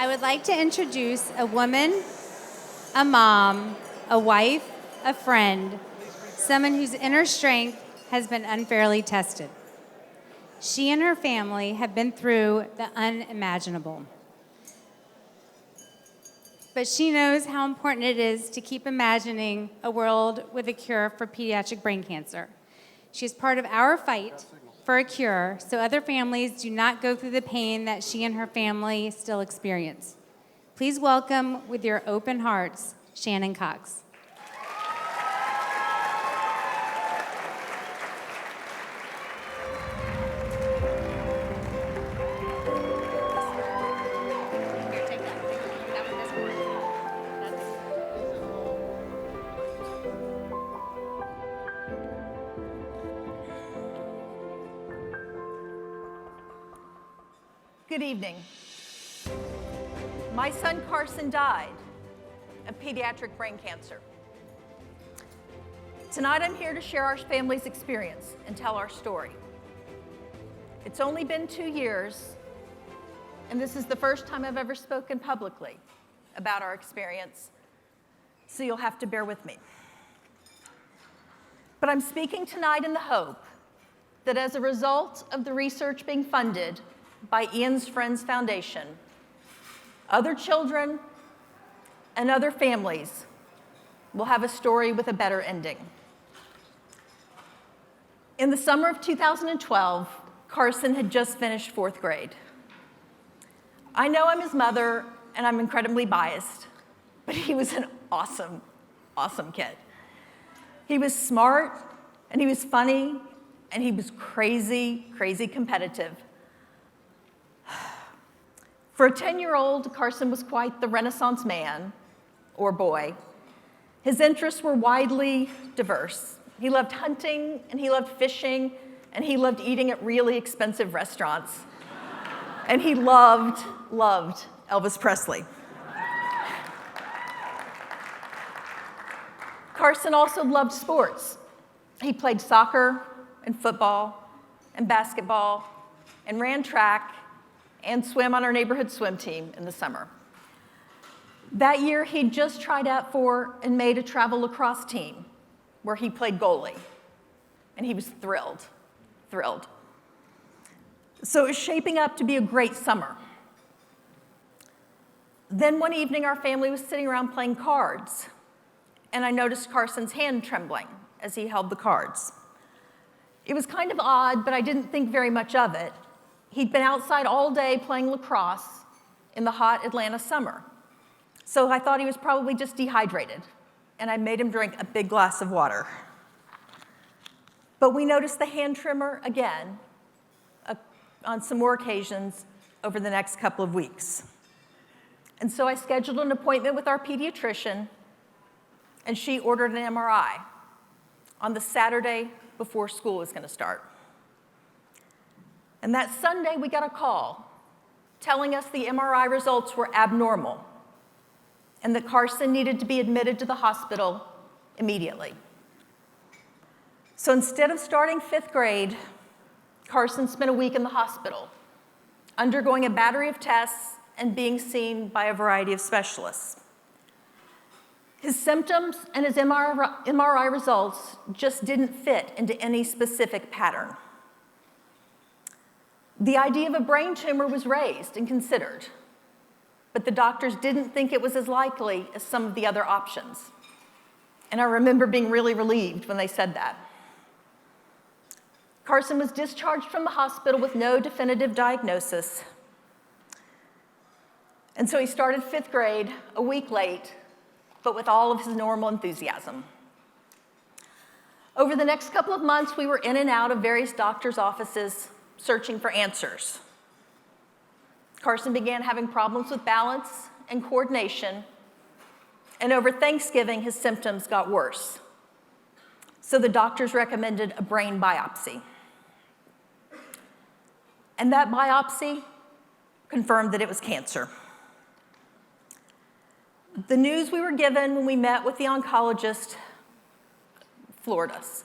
I would like to introduce a woman, a mom, a wife, a friend, someone whose inner strength has been unfairly tested. She and her family have been through the unimaginable. But she knows how important it is to keep imagining a world with a cure for pediatric brain cancer. She is part of our fight for a cure so other families do not go through the pain that she and her family still experience. Please welcome, with your open hearts, Shannon Cox. Good evening. My son Carson died of pediatric brain cancer. Tonight I'm here to share our family's experience and tell our story. It's only been 2 years, and this is the first time I've ever spoken publicly about our experience, so you'll have to bear with me. But I'm speaking tonight in the hope that as a result of the research being funded by Ian's Friends Foundation, other children and other families will have a story with a better ending. In the summer of 2012, Carson had just finished 4th grade. I know I'm his mother and I'm incredibly biased, but he was an awesome, awesome kid. He was smart and he was funny and he was crazy, crazy competitive. For a 10-year-old, Carson was quite the Renaissance man, or boy. His interests were widely diverse. He loved hunting, and he loved fishing, and he loved eating at really expensive restaurants. And he loved Elvis Presley. Carson also loved sports. He played soccer and football and basketball and ran track and swam on our neighborhood swim team in the summer. That year, he'd just tried out for and made a travel lacrosse team where he played goalie, and he was thrilled. So it was shaping up to be a great summer. Then one evening, our family was sitting around playing cards, and I noticed Carson's hand trembling as he held the cards. It was kind of odd, but I didn't think very much of it. He'd been outside all day playing lacrosse in the hot Atlanta summer. So I thought he was probably just dehydrated, and I made him drink a big glass of water. But we noticed the hand tremor again on some more occasions over the next couple of weeks. And so I scheduled an appointment with our pediatrician, and she ordered an MRI on the Saturday before school was going to start. And that Sunday, we got a call telling us the MRI results were abnormal and that Carson needed to be admitted to the hospital immediately. So instead of starting 5th grade, Carson spent a week in the hospital, undergoing a battery of tests and being seen by a variety of specialists. His symptoms and his MRI results just didn't fit into any specific pattern. The idea of a brain tumor was raised and considered, but the doctors didn't think it was as likely as some of the other options. And I remember being really relieved when they said that. Carson was discharged from the hospital with no definitive diagnosis. And so he started 5th grade a week late, but with all of his normal enthusiasm. Over the next couple of months, we were in and out of various doctors' offices searching for answers. Carson began having problems with balance and coordination, and over Thanksgiving, his symptoms got worse. So the doctors recommended a brain biopsy. And that biopsy confirmed that it was cancer. The news we were given when we met with the oncologist floored us.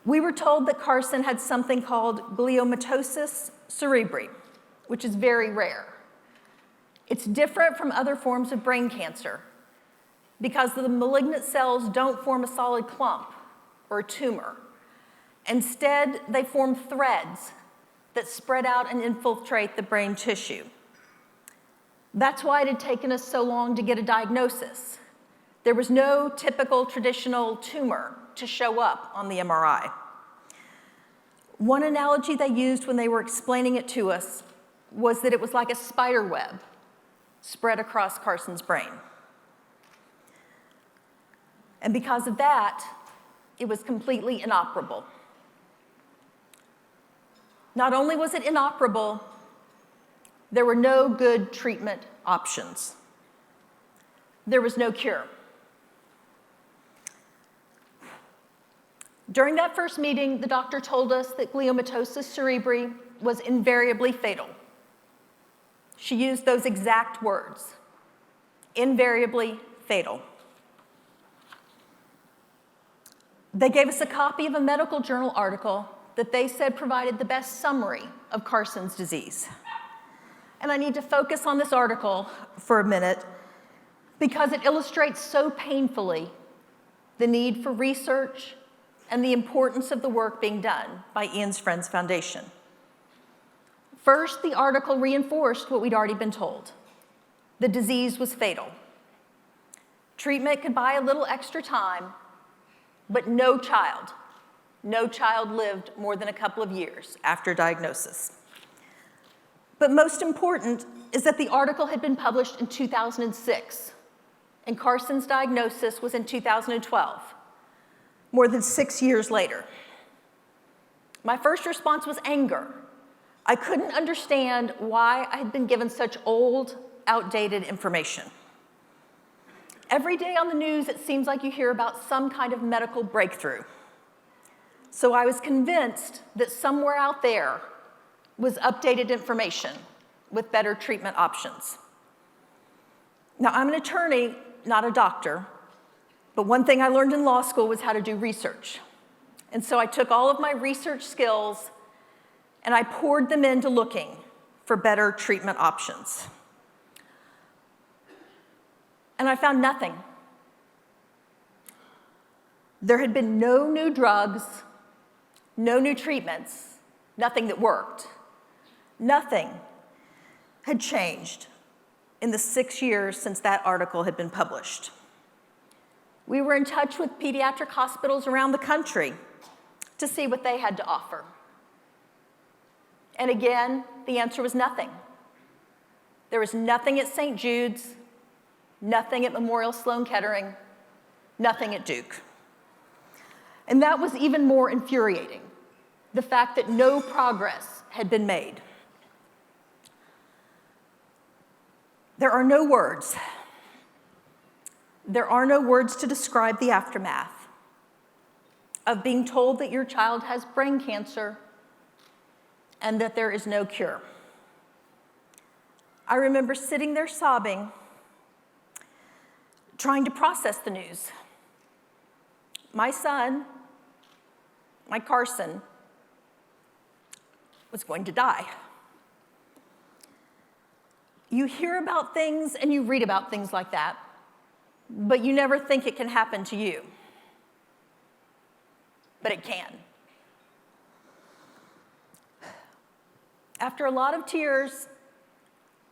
We were told that Carson had something called gliomatosis cerebri, which is very rare. It's different from other forms of brain cancer because the malignant cells don't form a solid clump or a tumor. Instead, they form threads that spread out and infiltrate the brain tissue. That's why it had taken us so long to get a diagnosis. There was no typical traditional tumor to show up on the MRI. One analogy they used when they were explaining it to us was that it was like a spider web spread across Carson's brain. And because of that, it was completely inoperable. Not only was it inoperable, there were no good treatment options. There was no cure. During that first meeting, the doctor told us that gliomatosis cerebri was invariably fatal. She used those exact words, invariably fatal. They gave us a copy of a medical journal article that they said provided the best summary of Carson's disease. And I need to focus on this article for a minute because it illustrates so painfully the need for research and the importance of the work being done by Ian's Friends Foundation. First, the article reinforced what we'd already been told. The disease was fatal. Treatment could buy a little extra time, but no child lived more than a couple of years after diagnosis. But most important is that the article had been published in 2006, and Carson's diagnosis was in 2012, more than 6 years later. My first response was anger. I couldn't understand why I had been given such old, outdated information. Every day on the news, it seems like you hear about some kind of medical breakthrough. So I was convinced that somewhere out there was updated information with better treatment options. Now, I'm an attorney, not a doctor, but one thing I learned in law school was how to do research. And so I took all of my research skills and I poured them into looking for better treatment options. And I found nothing. There had been no new drugs, no new treatments, nothing that worked. Nothing had changed in the 6 years since that article had been published. We were in touch with pediatric hospitals around the country to see what they had to offer. And again, the answer was nothing. There was nothing at St. Jude's, nothing at Memorial Sloan Kettering, nothing at Duke. And that was even more infuriating, the fact that no progress had been made. There are no words. There are no words to describe the aftermath of being told that your child has brain cancer and that there is no cure. I remember sitting there sobbing, trying to process the news. My son, my Carson, was going to die. You hear about things and you read about things like that, but you never think it can happen to you. But it can. After a lot of tears,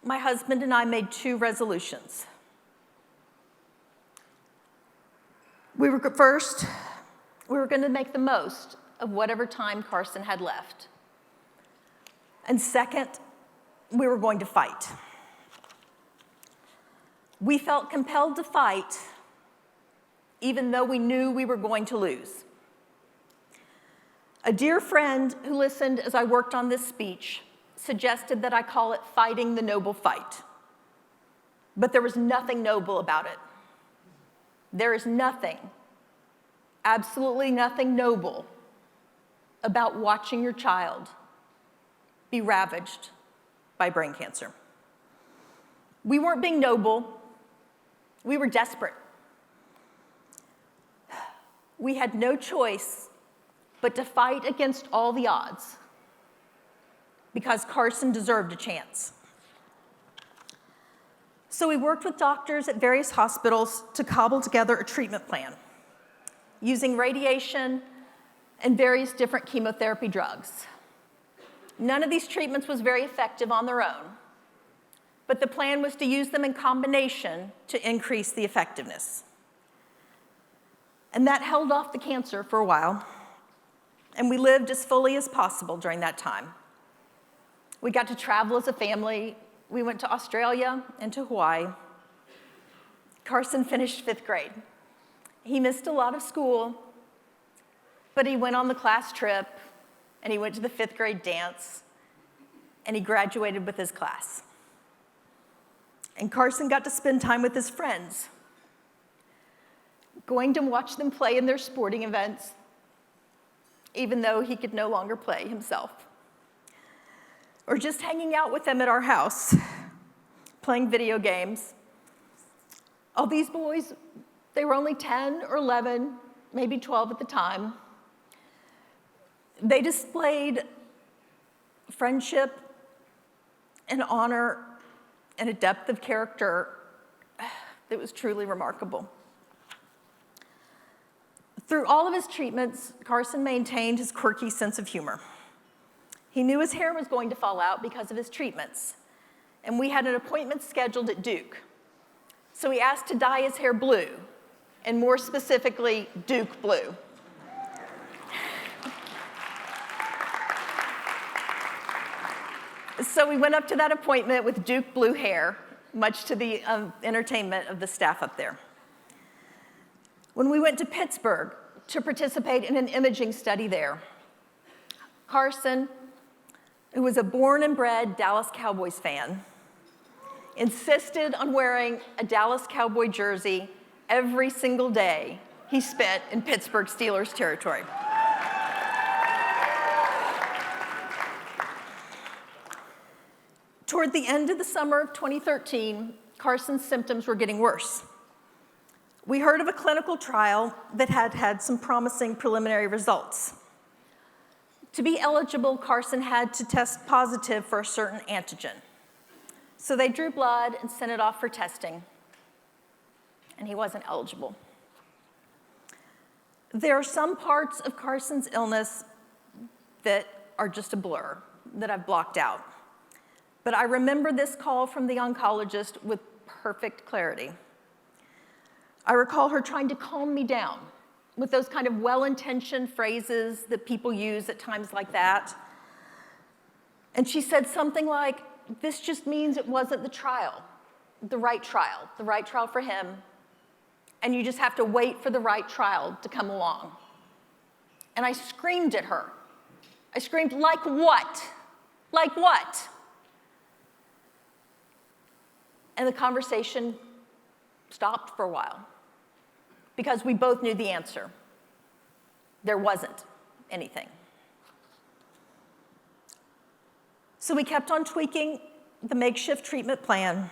my husband and I made 2 resolutions. We were going to make the most of whatever time Carson had left. And second, we were going to fight. We felt compelled to fight, even though we knew we were going to lose. A dear friend who listened as I worked on this speech suggested that I call it fighting the noble fight. But there was nothing noble about it. There is nothing, absolutely nothing noble about watching your child be ravaged by brain cancer. We weren't being noble. We were desperate. We had no choice but to fight against all the odds because Carson deserved a chance. So we worked with doctors at various hospitals to cobble together a treatment plan using radiation and various different chemotherapy drugs. None of these treatments was very effective on their own, but the plan was to use them in combination to increase the effectiveness. And that held off the cancer for a while, and we lived as fully as possible during that time. We got to travel as a family. We went to Australia and to Hawaii. Carson finished 5th grade. He missed a lot of school, but he went on the class trip, and he went to the 5th grade dance, and he graduated with his class. And Carson got to spend time with his friends, going to watch them play in their sporting events, even though he could no longer play himself. Or just hanging out with them at our house, playing video games. All these boys, they were only 10 or 11, maybe 12 at the time. They displayed friendship and honor and a depth of character that was truly remarkable. Through all of his treatments, Carson maintained his quirky sense of humor. He knew his hair was going to fall out because of his treatments, and we had an appointment scheduled at Duke. So he asked to dye his hair blue, and more specifically, Duke blue. So we went up to that appointment with Duke blue hair, much to the entertainment of the staff up there. When we went to Pittsburgh to participate in an imaging study there, Carson, who was a born and bred Dallas Cowboys fan, insisted on wearing a Dallas Cowboy jersey every single day he spent in Pittsburgh Steelers territory. Toward the end of the summer of 2013, Carson's symptoms were getting worse. We heard of a clinical trial that had had some promising preliminary results. To be eligible, Carson had to test positive for a certain antigen. So they drew blood and sent it off for testing, and he wasn't eligible. There are some parts of Carson's illness that are just a blur, that I've blocked out. But I remember this call from the oncologist with perfect clarity. I recall her trying to calm me down with those kind of well-intentioned phrases that people use at times like that. And she said something like, "This just means it wasn't the right trial for him, and you just have to wait for the right trial to come along." And I screamed at her. I screamed, "Like what? Like what?" And the conversation stopped for a while because we both knew the answer. There wasn't anything. So we kept on tweaking the makeshift treatment plan,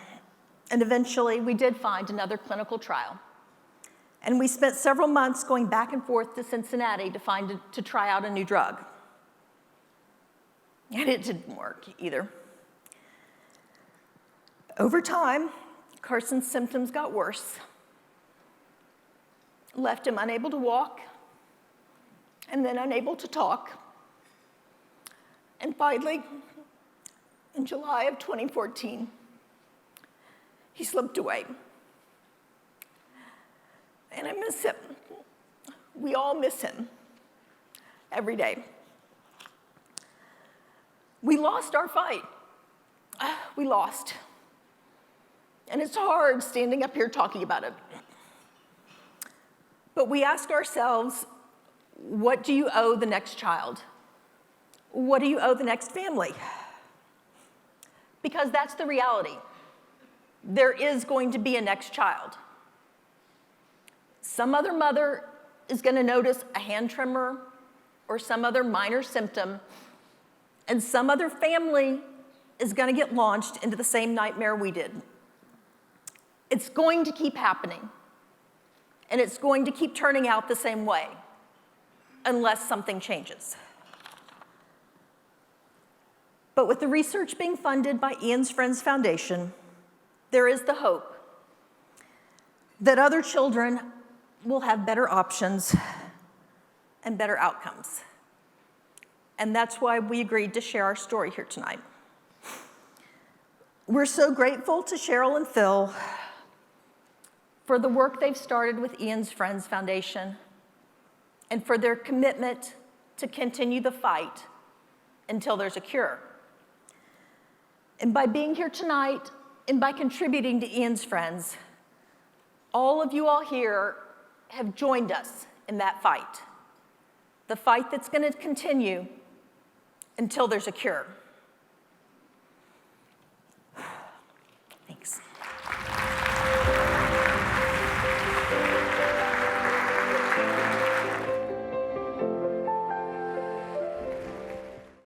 and eventually we did find another clinical trial. And we spent several months going back and forth to Cincinnati to try out a new drug. And it didn't work either. Over time, Carson's symptoms got worse, left him unable to walk, and then unable to talk. And finally, in July of 2014, he slipped away. And I miss him. We all miss him every day. We lost our fight. We lost. And it's hard standing up here talking about it. But we ask ourselves, what do you owe the next child? What do you owe the next family? Because that's the reality. There is going to be a next child. Some other mother is going to notice a hand tremor or some other minor symptom, and some other family is going to get launched into the same nightmare we did. It's going to keep happening, and it's going to keep turning out the same way unless something changes. But with the research being funded by Ian's Friends Foundation, there is the hope that other children will have better options and better outcomes. And that's why we agreed to share our story here tonight. We're so grateful to Cheryl and Phil for the work they've started with Ian's Friends Foundation and for their commitment to continue the fight until there's a cure. And by being here tonight and by contributing to Ian's Friends, all of you all here have joined us in that fight, the fight that's going to continue until there's a cure.